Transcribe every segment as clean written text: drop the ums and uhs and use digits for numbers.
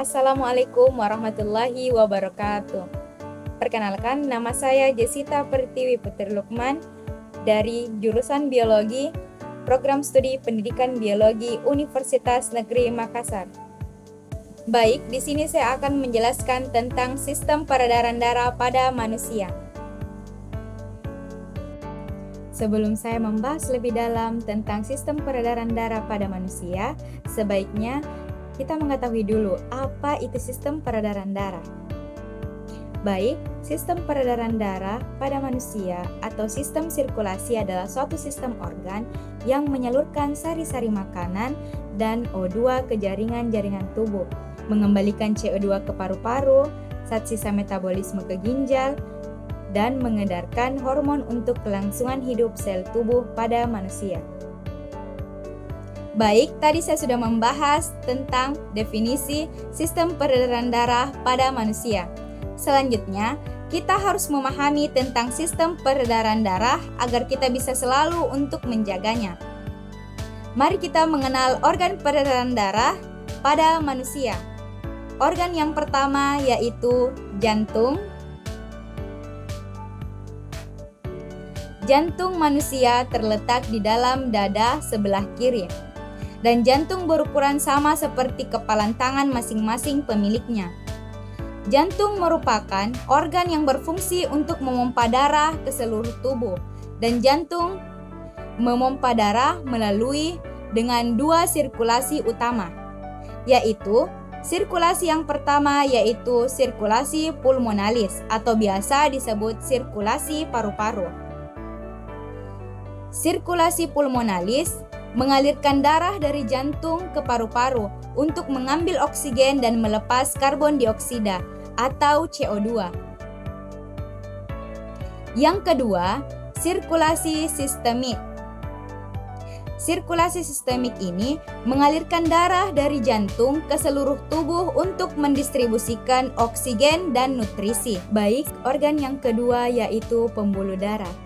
Assalamualaikum warahmatullahi wabarakatuh. Perkenalkan, nama saya Jessita Pertiwi Putri Lukman dari jurusan Biologi, Program Studi Pendidikan Biologi Universitas Negeri Makassar. Baik, di sini saya akan menjelaskan tentang sistem peredaran darah pada manusia. Sebelum saya membahas lebih dalam tentang sistem peredaran darah pada manusia, sebaiknya kita mengetahui dulu apa itu sistem peredaran darah. Baik, sistem peredaran darah pada manusia atau sistem sirkulasi adalah suatu sistem organ yang menyalurkan sari-sari makanan dan O2 ke jaringan-jaringan tubuh, mengembalikan CO2 ke paru-paru, zat sisa metabolisme ke ginjal, dan mengedarkan hormon untuk kelangsungan hidup sel tubuh pada manusia. Baik, tadi saya sudah membahas tentang definisi sistem peredaran darah pada manusia. Selanjutnya, kita harus memahami tentang sistem peredaran darah agar kita bisa selalu untuk menjaganya. Mari kita mengenal organ peredaran darah pada manusia. Organ yang pertama yaitu jantung. Jantung manusia terletak di dalam dada sebelah kiri. Dan jantung berukuran sama seperti kepalan tangan masing-masing pemiliknya. Jantung merupakan organ yang berfungsi untuk memompa darah ke seluruh tubuh, dan jantung memompa darah melalui dengan dua sirkulasi utama, yaitu sirkulasi yang pertama yaitu sirkulasi pulmonalis atau biasa disebut sirkulasi paru-paru. Sirkulasi pulmonalis mengalirkan darah dari jantung ke paru-paru untuk mengambil oksigen dan melepas karbon dioksida atau CO2. Yang kedua, sirkulasi sistemik. Sirkulasi sistemik ini mengalirkan darah dari jantung ke seluruh tubuh untuk mendistribusikan oksigen dan nutrisi. Baik, organ yang kedua yaitu pembuluh darah.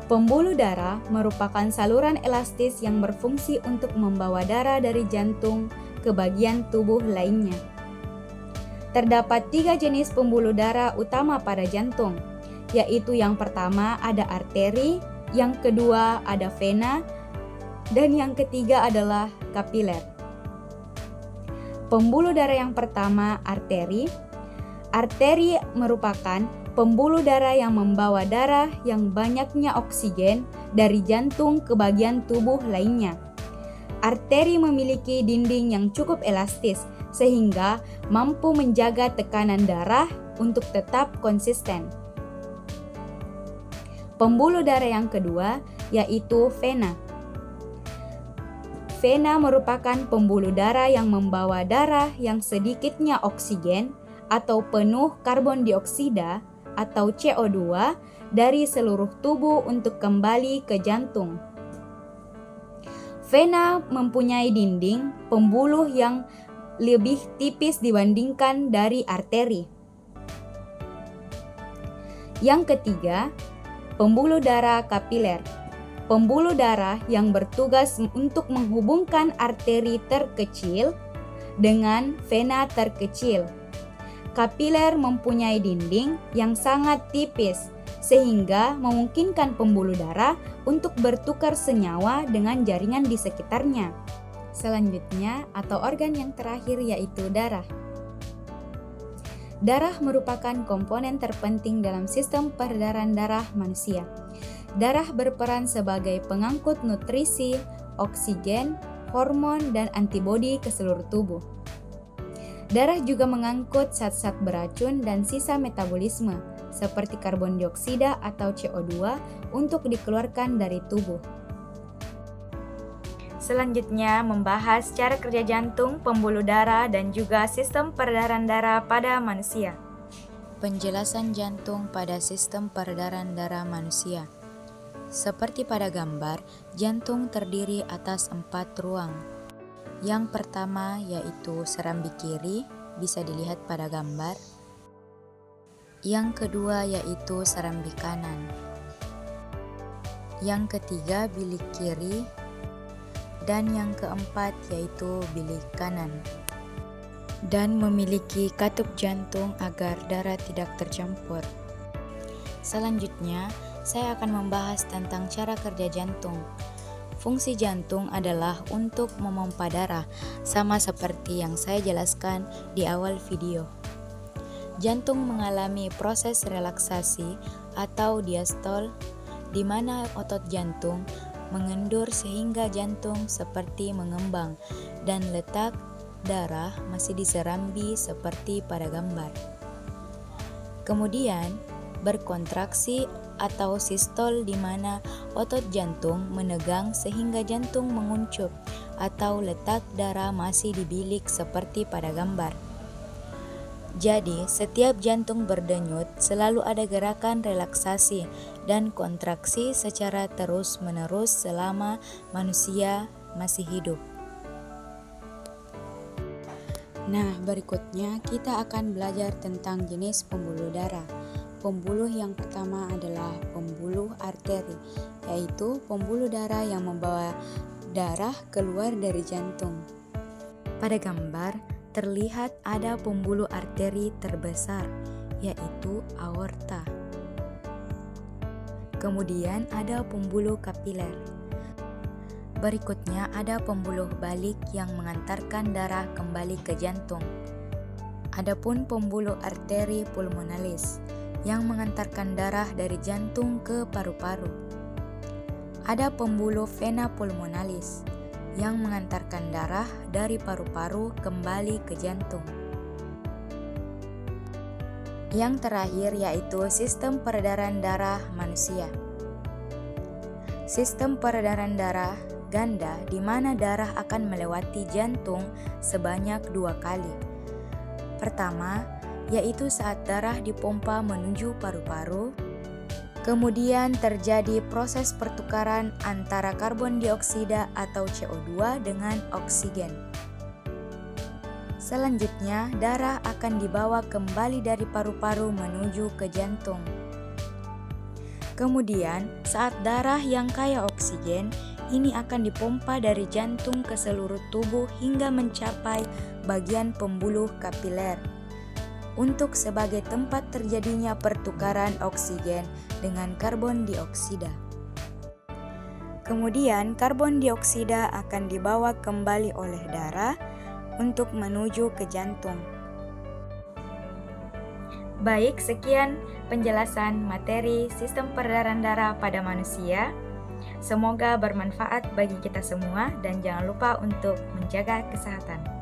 Pembuluh darah merupakan saluran elastis yang berfungsi untuk membawa darah dari jantung ke bagian tubuh lainnya. Terdapat 3 jenis pembuluh darah utama pada jantung, yaitu yang pertama ada arteri, yang kedua ada vena, dan yang ketiga adalah kapiler. Pembuluh darah yang pertama arteri. Arteri merupakan pembuluh darah yang membawa darah yang banyaknya oksigen dari jantung ke bagian tubuh lainnya. Arteri memiliki dinding yang cukup elastis sehingga mampu menjaga tekanan darah untuk tetap konsisten. Pembuluh darah yang kedua yaitu vena. Vena merupakan pembuluh darah yang membawa darah yang sedikitnya oksigen atau penuh karbon dioksida atau CO2 dari seluruh tubuh untuk kembali ke jantung. Vena mempunyai dinding pembuluh yang lebih tipis dibandingkan dari arteri. Yang ketiga, pembuluh darah kapiler. Pembuluh darah yang bertugas untuk menghubungkan arteri terkecil dengan vena terkecil. Kapiler mempunyai dinding yang sangat tipis sehingga memungkinkan pembuluh darah untuk bertukar senyawa dengan jaringan di sekitarnya. Selanjutnya atau organ yang terakhir yaitu darah. Darah merupakan komponen terpenting dalam sistem peredaran darah manusia. Darah berperan sebagai pengangkut nutrisi, oksigen, hormon, dan antibodi ke seluruh tubuh. Darah juga mengangkut zat-zat beracun dan sisa metabolisme seperti karbon dioksida atau CO2 untuk dikeluarkan dari tubuh. Selanjutnya membahas cara kerja jantung, pembuluh darah, dan juga sistem peredaran darah pada manusia. Penjelasan jantung pada sistem peredaran darah manusia. Seperti pada gambar, jantung terdiri atas 4 ruang. Yang pertama yaitu serambi kiri, bisa dilihat pada gambar. Yang kedua yaitu serambi kanan. Yang ketiga bilik kiri. Dan yang keempat yaitu bilik kanan. Dan memiliki katup jantung agar darah tidak tercampur. Selanjutnya, saya akan membahas tentang cara kerja jantung. Fungsi jantung adalah untuk memompa darah, sama seperti yang saya jelaskan di awal video. Jantung mengalami proses relaksasi atau diastol, di mana otot jantung mengendur sehingga jantung seperti mengembang dan letak darah masih di serambi seperti pada gambar. Kemudian, berkontraksi atau sistol di mana otot jantung menegang sehingga jantung menguncup atau letak darah masih di bilik seperti pada gambar. Jadi, setiap jantung berdenyut selalu ada gerakan relaksasi dan kontraksi secara terus-menerus selama manusia masih hidup. Nah, berikutnya kita akan belajar tentang jenis pembuluh darah. Pembuluh yang pertama adalah pembuluh arteri, yaitu pembuluh darah yang membawa darah keluar dari jantung. Pada gambar, terlihat ada pembuluh arteri terbesar, yaitu aorta. Kemudian ada pembuluh kapiler. Berikutnya ada pembuluh balik yang mengantarkan darah kembali ke jantung. Adapun pembuluh arteri pulmonalis yang mengantarkan darah dari jantung ke paru-paru. Ada pembuluh vena pulmonalis yang mengantarkan darah dari paru-paru kembali ke jantung. Yang terakhir yaitu sistem peredaran darah manusia. Sistem peredaran darah ganda di mana darah akan melewati jantung sebanyak 2 kali. Pertama, yaitu saat darah dipompa menuju paru-paru. Kemudian terjadi proses pertukaran antara karbon dioksida atau CO2 dengan oksigen. Selanjutnya, darah akan dibawa kembali dari paru-paru menuju ke jantung. Kemudian, saat darah yang kaya oksigen ini akan dipompa dari jantung ke seluruh tubuh hingga mencapai bagian pembuluh kapiler untuk sebagai tempat terjadinya pertukaran oksigen dengan karbon dioksida. Kemudian karbon dioksida akan dibawa kembali oleh darah untuk menuju ke jantung. Baik, sekian penjelasan materi sistem peredaran darah pada manusia. Semoga bermanfaat bagi kita semua dan jangan lupa untuk menjaga kesehatan.